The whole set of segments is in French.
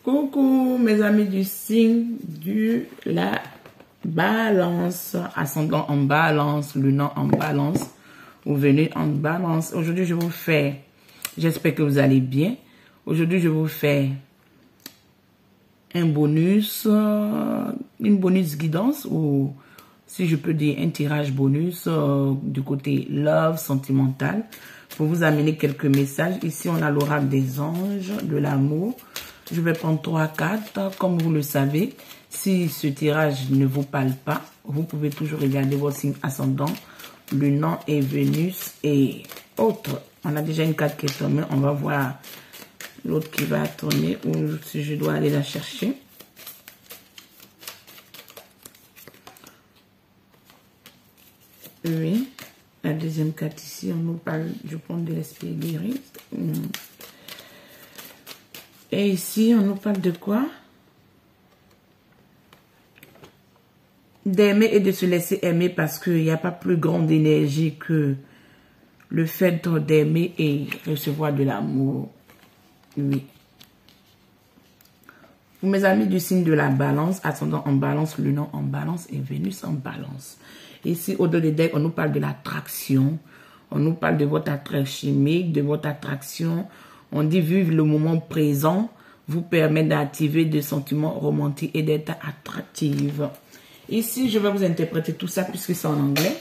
Coucou mes amis du signe de la balance, ascendant en balance, lunan en balance, ou venez en balance. Aujourd'hui je vous fais, j'espère que vous allez bien. Aujourd'hui je vous fais un bonus, une bonus guidance ou si je peux dire un tirage bonus du côté love, sentimental, pour vous amener quelques messages. Ici on a l'oracle des anges, de l'amour. Je vais prendre 3 cartes. Comme vous le savez, si ce tirage ne vous parle pas, vous pouvez toujours regarder vos signes ascendants, lunan et Vénus et autres. On a déjà une carte qui est tombée. On va voir l'autre qui va tourner ou si je dois aller la chercher. Oui. La deuxième carte ici, on nous parle, je prends de l'esprit guéri. Et ici, on nous parle de quoi? D'aimer et de se laisser aimer parce qu'il n'y a pas plus grande énergie que le fait d'aimer et recevoir de l'amour. Oui. Pour mes amis du signe de la balance, ascendant en balance, lunan en balance et Vénus en balance. Ici, au-delà des decks, on nous parle de l'attraction. On nous parle de votre attrait chimique, de votre attraction. On dit vivre le moment présent vous permet d'activer des sentiments romantiques et d'être attractive. Ici, je vais vous interpréter tout ça puisque c'est en anglais.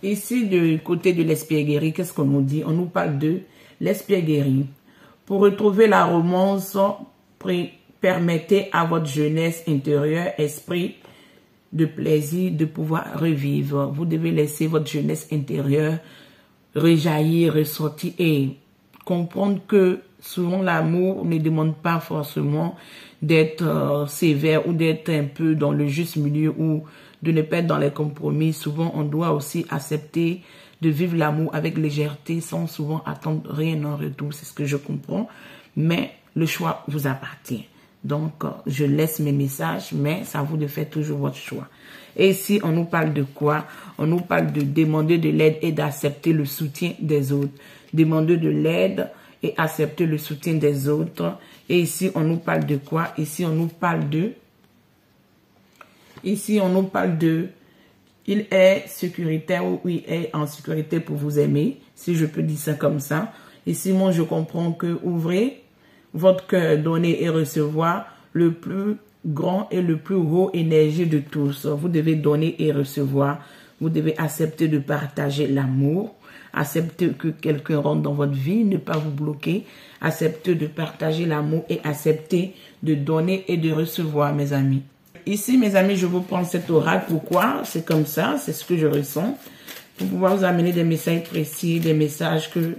Ici, du côté de l'esprit guéri, qu'est-ce qu'on nous dit? On nous parle de l'esprit guéri. Pour retrouver la romance, permettez à votre jeunesse intérieure, esprit de plaisir, de pouvoir revivre. Vous devez laisser votre jeunesse intérieure rejaillir, ressortir et comprendre que souvent l'amour ne demande pas forcément d'être sévère ou d'être un peu dans le juste milieu ou de ne pas être dans les compromis. Souvent, on doit aussi accepter de vivre l'amour avec légèreté sans souvent attendre rien en retour. C'est ce que je comprends. Mais le choix vous appartient. Donc, je laisse mes messages, mais ça vous de faire toujours votre choix. Et ici, on nous parle de quoi? On nous parle de demander de l'aide et d'accepter le soutien des autres. Demander de l'aide et accepter le soutien des autres. Et ici, on nous parle de quoi? Ici, on nous parle de... Ici, on nous parle de... Il est sécuritaire ou il est en sécurité pour vous aimer. Si je peux dire ça comme ça. Ici, moi, je comprends que ouvrez votre cœur, donner et recevoir le plus grand et le plus haut énergie de tous. Vous devez donner et recevoir. Vous devez accepter de partager l'amour. Accepter que quelqu'un rentre dans votre vie, ne pas vous bloquer. Accepter de partager l'amour et accepter de donner et de recevoir, mes amis. Ici, mes amis, je vous prends cet oracle. Pourquoi? C'est comme ça, c'est ce que je ressens. Pour pouvoir vous amener des messages précis, des messages que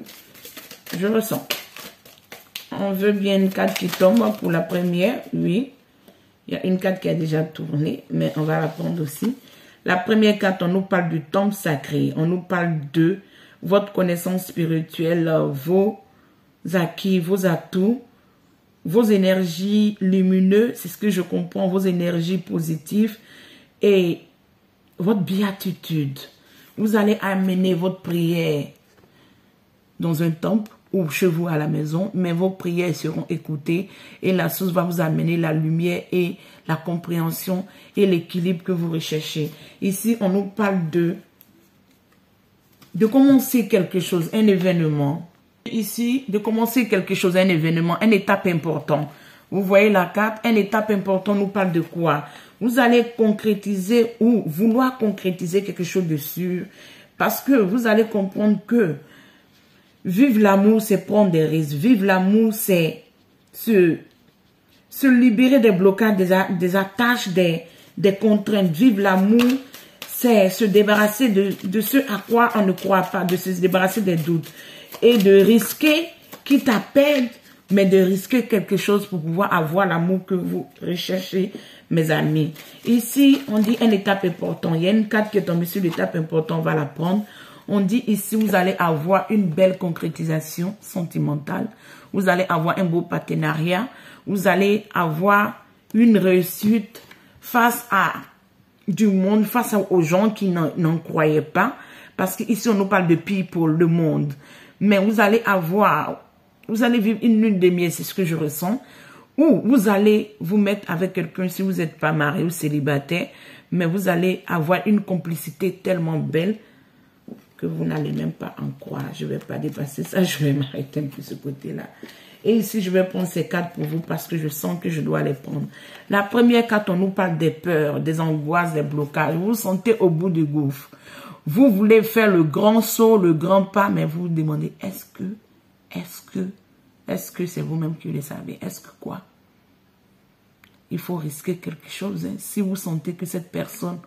je ressens. On veut bien une carte qui tombe pour la première, oui. Il y a une carte qui a déjà tourné, mais on va la prendre aussi. La première carte, on nous parle du temple sacré. On nous parle de votre connaissance spirituelle, vos acquis, vos atouts, vos énergies lumineuses, c'est ce que je comprends, vos énergies positives et votre béatitude. Vous allez amener votre prière dans un temple ou chez vous à la maison, mais vos prières seront écoutées et la source va vous amener la lumière et la compréhension et l'équilibre que vous recherchez. Ici, on nous parle de commencer quelque chose, un événement. Ici, de commencer quelque chose, un événement, une étape importante. Vous voyez la carte, une étape importante nous parle de quoi? Vous allez concrétiser ou vouloir concrétiser quelque chose de sûr parce que vous allez comprendre que vivre l'amour, c'est prendre des risques. Vivre l'amour, c'est se libérer des blocages, des attaches, des contraintes. Vivre l'amour, c'est se débarrasser de ce à quoi on ne croit pas, de se débarrasser des doutes. Et de risquer, quitte à perdre, mais de risquer quelque chose pour pouvoir avoir l'amour que vous recherchez, mes amis. Ici, on dit une étape importante. Il y a une carte qui est tombée sur l'étape importante, on va la prendre. On dit ici, vous allez avoir une belle concrétisation sentimentale. Vous allez avoir un beau partenariat. Vous allez avoir une réussite face à du monde, face aux gens qui n'en croyaient pas. Parce qu'ici, on nous parle de people, le monde. Mais vous allez avoir Vous allez vivre une lune de miel, c'est ce que je ressens. Ou vous allez vous mettre avec quelqu'un si vous n'êtes pas marié ou célibataire, mais vous allez avoir une complicité tellement belle que vous n'allez même pas en croire. Je ne vais pas dépasser ça, je vais m'arrêter un peu ce côté-là. Et ici, je vais prendre ces cartes pour vous parce que je sens que je dois les prendre. La première carte, on nous parle des peurs, des angoisses, des blocages. Vous vous sentez au bout du gouffre. Vous voulez faire le grand saut, le grand pas, mais vous vous demandez, est-ce que c'est vous-même qui le savez? Est-ce que quoi? Il faut risquer quelque chose. Hein. Si vous sentez que cette personne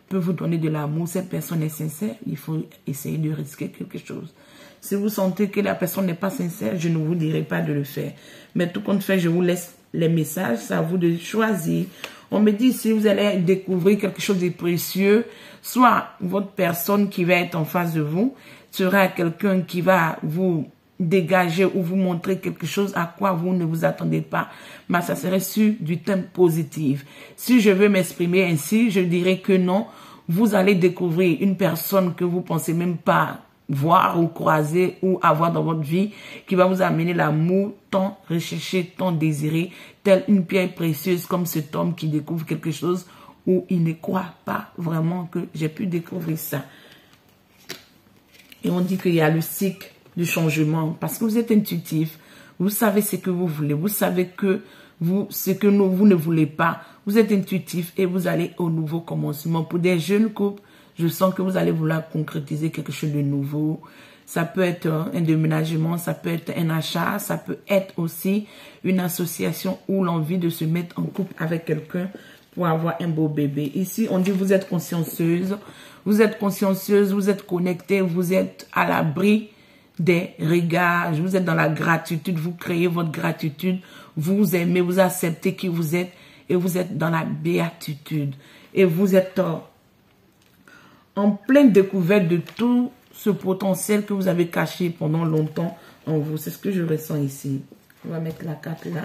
peut vous donner de l'amour, cette personne est sincère, il faut essayer de risquer quelque chose. Si vous sentez que la personne n'est pas sincère, je ne vous dirai pas de le faire. Mais tout compte fait, je vous laisse les messages, c'est à vous de choisir. On me dit si vous allez découvrir quelque chose de précieux, soit votre personne qui va être en face de vous sera quelqu'un qui va vous dégager ou vous montrer quelque chose à quoi vous ne vous attendez pas, mais ça serait sur du thème positif. Si je veux m'exprimer ainsi, je dirais que non, vous allez découvrir une personne que vous pensez même pas voir ou croiser ou avoir dans votre vie, qui va vous amener l'amour tant recherché, tant désiré, telle une pierre précieuse comme cet homme qui découvre quelque chose où il ne croit pas vraiment que j'ai pu découvrir ça. Et on dit qu'il y a le cycle du changement parce que vous êtes intuitif, vous savez ce que vous voulez, vous savez que ce que vous ne voulez pas, vous êtes intuitif et vous allez au nouveau commencement. Pour des jeunes couples, je sens que vous allez vouloir concrétiser quelque chose de nouveau. Ça peut être un déménagement, ça peut être un achat, ça peut être aussi une association ou l'envie de se mettre en couple avec quelqu'un pour avoir un beau bébé. Ici, on dit vous êtes consciencieuse, vous êtes connectée, vous êtes à l'abri des regards, vous êtes dans la gratitude, vous créez votre gratitude, vous aimez, vous acceptez qui vous êtes et vous êtes dans la béatitude. Et vous êtes en pleine découverte de tout ce potentiel que vous avez caché pendant longtemps en vous. C'est ce que je ressens ici. On va mettre la carte là.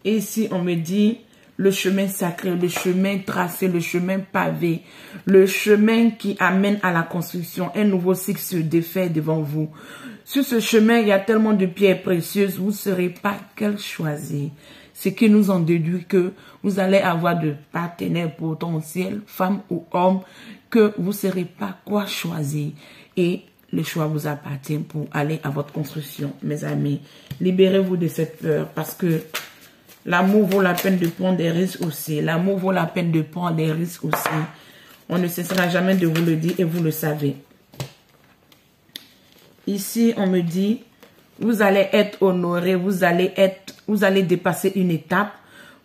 Et ici, on me dit le chemin sacré, le chemin tracé, le chemin pavé, le chemin qui amène à la construction. Un nouveau cycle se défait devant vous. Sur ce chemin, il y a tellement de pierres précieuses, vous ne saurez pas quelle choisir. Ce qui nous en déduit que vous allez avoir de partenaires potentiels, femmes ou hommes, que vous ne saurez pas quoi choisir. Et le choix vous appartient pour aller à votre construction, mes amis. Libérez-vous de cette peur parce que l'amour vaut la peine de prendre des risques aussi. L'amour vaut la peine de prendre des risques aussi. On ne cessera jamais de vous le dire et vous le savez. Ici, on me dit, vous allez être honoré, vous allez dépasser une étape,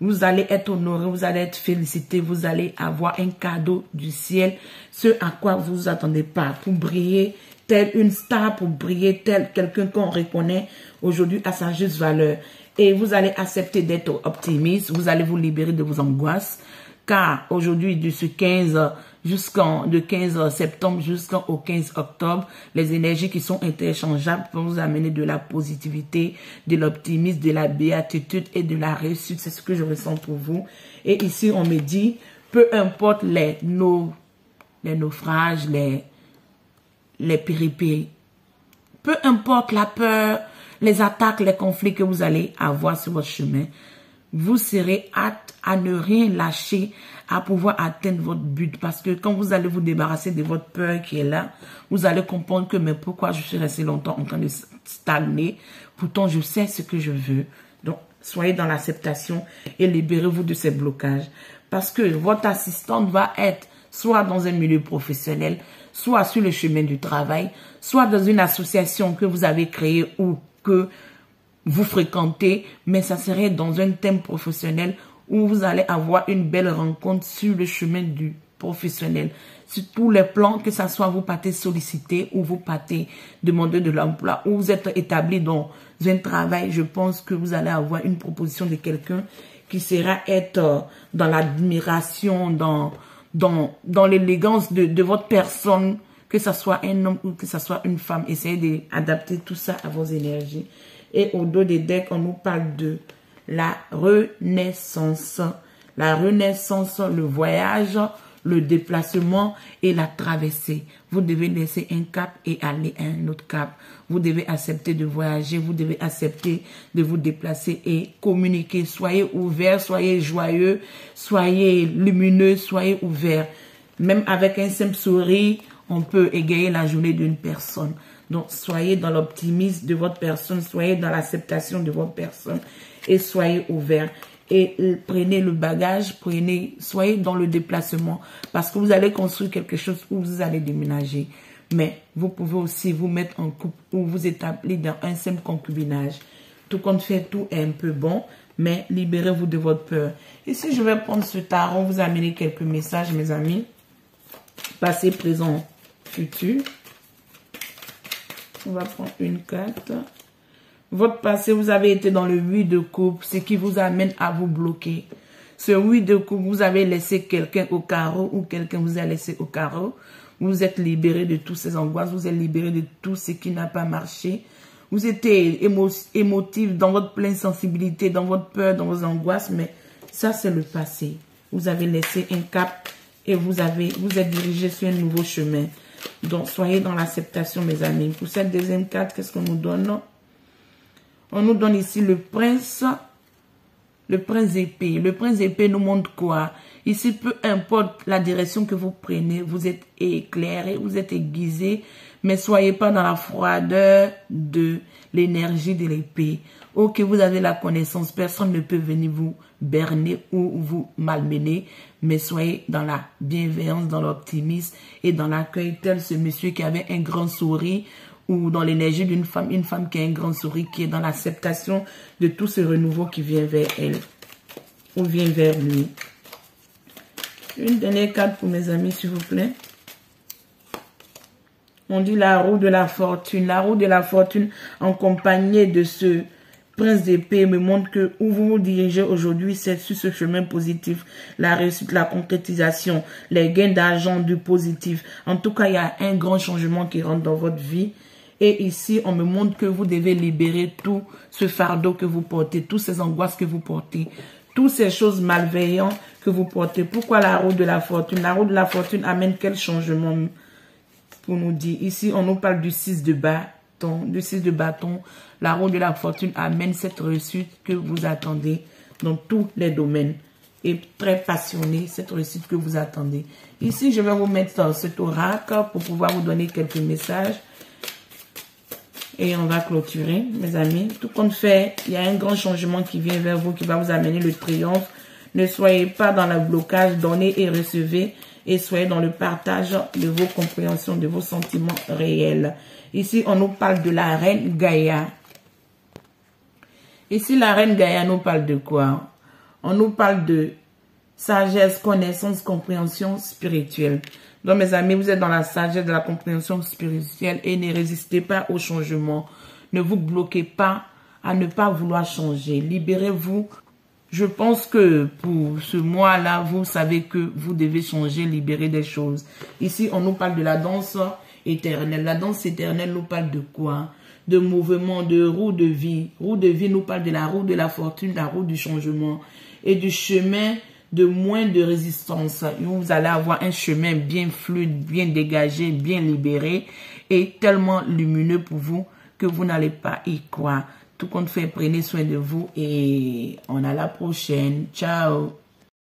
vous allez être honoré, vous allez être félicité, vous allez avoir un cadeau du ciel, ce à quoi vous vous attendez pas, pour briller tel une star, pour briller tel quelqu'un qu'on reconnaît aujourd'hui à sa juste valeur. Et vous allez accepter d'être optimiste, vous allez vous libérer de vos angoisses, car aujourd'hui, de ce 15 septembre jusqu'au 15 octobre, les énergies qui sont interchangeables vont vous amener de la positivité, de l'optimisme, de la béatitude et de la réussite. C'est ce que je ressens pour vous. Et ici, on me dit, peu importe les naufrages, les péripéties, peu importe la peur, les attaques, les conflits que vous allez avoir sur votre chemin, vous serez apte à ne rien lâcher, à pouvoir atteindre votre but. Parce que quand vous allez vous débarrasser de votre peur qui est là, vous allez comprendre que mais pourquoi je suis resté longtemps en train de stagner. Pourtant, je sais ce que je veux. Donc, soyez dans l'acceptation et libérez-vous de ces blocages. Parce que votre assistante va être soit dans un milieu professionnel, soit sur le chemin du travail, soit dans une association que vous avez créée ou que vous fréquentez, mais ça serait dans un thème professionnel où vous allez avoir une belle rencontre sur le chemin du professionnel. Sur tous les plans, que ça soit vous partez solliciter ou vous partez demander de l'emploi ou vous êtes établi dans un travail, je pense que vous allez avoir une proposition de quelqu'un qui sera être dans l'admiration, dans l'élégance de votre personne, que ce soit un homme ou que ce soit une femme. Essayez d'adapter tout ça à vos énergies. Et au dos des decks, on nous parle de la renaissance. La renaissance, le voyage, le déplacement et la traversée. Vous devez laisser un cap et aller à un autre cap. Vous devez accepter de voyager, vous devez accepter de vous déplacer et communiquer. Soyez ouverts, soyez joyeux, soyez lumineux, soyez ouverts. Même avec un simple sourire, on peut égayer la journée d'une personne. Donc, soyez dans l'optimisme de votre personne, soyez dans l'acceptation de votre personne et soyez ouverts. Et prenez le bagage, soyez dans le déplacement parce que vous allez construire quelque chose où vous allez déménager. Mais vous pouvez aussi vous mettre en couple ou vous établir dans un simple concubinage. Tout compte fait, tout est un peu bon, mais libérez-vous de votre peur. Ici, je vais prendre ce tarot, vous amener quelques messages, mes amis. Passé, présent, futur. On va prendre une carte. Votre passé, vous avez été dans le 8 de coupe, ce qui vous amène à vous bloquer. Ce 8 de coupe, vous avez laissé quelqu'un au carreau ou quelqu'un vous a laissé au carreau. Vous êtes libéré de toutes ces angoisses, vous êtes libéré de tout ce qui n'a pas marché. Vous étiez émotif dans votre pleine sensibilité, dans votre peur, dans vos angoisses, mais ça c'est le passé. Vous avez laissé un cap et vous êtes dirigé sur un nouveau chemin. Donc soyez dans l'acceptation, mes amis. Pour cette deuxième carte, qu'est-ce qu'on nous donne? On nous donne ici le prince épée. Le prince épée nous montre quoi? Ici, peu importe la direction que vous prenez, vous êtes éclairé, vous êtes aiguisé, mais soyez pas dans la froideur de l'énergie de l'épée. Ok, vous avez la connaissance, personne ne peut venir vous berner ou vous malmener, mais soyez dans la bienveillance, dans l'optimisme et dans l'accueil, tel ce monsieur qui avait un grand sourire, ou dans l'énergie d'une femme, une femme qui a un grand sourire, qui est dans l'acceptation de tout ce renouveau qui vient vers elle ou vient vers lui. Une dernière carte pour mes amis, s'il vous plaît. On dit la roue de la fortune. La roue de la fortune, accompagnée de ce prince d'épée, me montre que où vous vous dirigez aujourd'hui, c'est sur ce chemin positif. La réussite, la concrétisation, les gains d'argent, du positif. En tout cas, il y a un grand changement qui rentre dans votre vie. Et ici, on me montre que vous devez libérer tout ce fardeau que vous portez, toutes ces angoisses que vous portez, toutes ces choses malveillantes que vous portez. Pourquoi la roue de la fortune? La roue de la fortune amène quel changement pour nous dire? Ici, on nous parle du 6 de bâton. Du 6 de bâton, la roue de la fortune amène cette réussite que vous attendez dans tous les domaines. Et très passionné, cette réussite que vous attendez. Ici, je vais vous mettre cet oracle pour pouvoir vous donner quelques messages. Et on va clôturer, mes amis. Tout compte fait, il y a un grand changement qui vient vers vous, qui va vous amener le triomphe. Ne soyez pas dans le blocage, donnez et recevez. Et soyez dans le partage de vos compréhensions, de vos sentiments réels. Ici, on nous parle de la reine Gaïa. Ici, la reine Gaïa nous parle de quoi? On nous parle de sagesse, connaissance, compréhension spirituelle. Donc, mes amis, vous êtes dans la sagesse de la compréhension spirituelle et ne résistez pas au changement. Ne vous bloquez pas à ne pas vouloir changer. Libérez-vous. Je pense que pour ce mois-là, vous savez que vous devez changer, libérer des choses. Ici, on nous parle de la danse éternelle. La danse éternelle nous parle de quoi? De mouvement, de roue de vie. Roue de vie nous parle de la roue de la fortune, la roue du changement et du chemin de moins de résistance. Vous allez avoir un chemin bien fluide, bien dégagé, bien libéré et tellement lumineux pour vous que vous n'allez pas y croire. Tout compte fait, prenez soin de vous et on a la prochaine. Ciao!